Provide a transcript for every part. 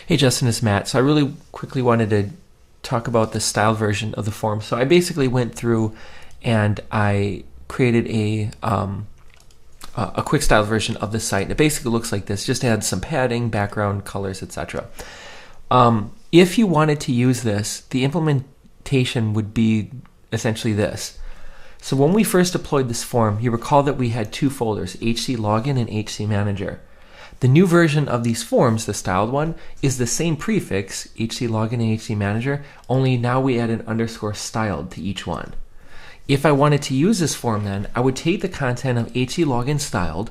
Hey Justin, it's Matt. So I really quickly wanted to talk about the style version of the form. So I basically went through and I created a quick style version of the site. It basically looks like this, just adds some padding, background, colors, etc. If you wanted to use this, the implementation would be essentially this. So when we first deployed this form, you recall that we had two folders, HC Login and HC Manager. The new version of these forms, the styled one, is the same prefix, HC Login and HC Manager, only now we add an underscore styled to each one. If I wanted to use this form then, I would take the content of HC Login styled,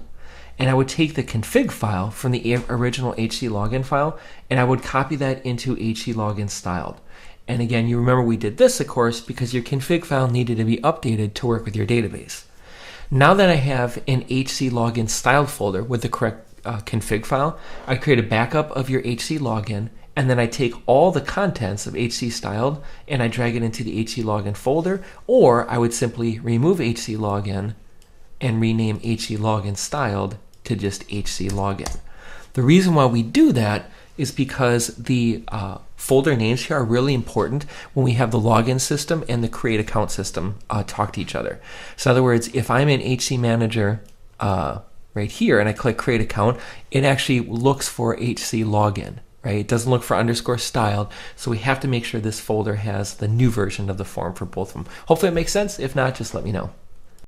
and I would take the config file from the original HC Login file, and I would copy that into HC Login styled. And again, you remember we did this, of course, because your config file needed to be updated to work with your database. Now that I have an HC Login styled folder with the correct config file, I create a backup of your HC Login, and then I take all the contents of HC styled and I drag it into the HC Login folder, or I would simply remove HC Login and rename HC Login styled to just HC Login. The reason why we do that is because the folder names here are really important when we have the login system and the create account system talk to each other. So in other words, if I'm in HC Manager right here and I click create account, it actually looks for HC Login, right? It doesn't look for underscore styled, so we have to make sure this folder has the new version of the form for both of them. Hopefully it makes sense. If not, just let me know.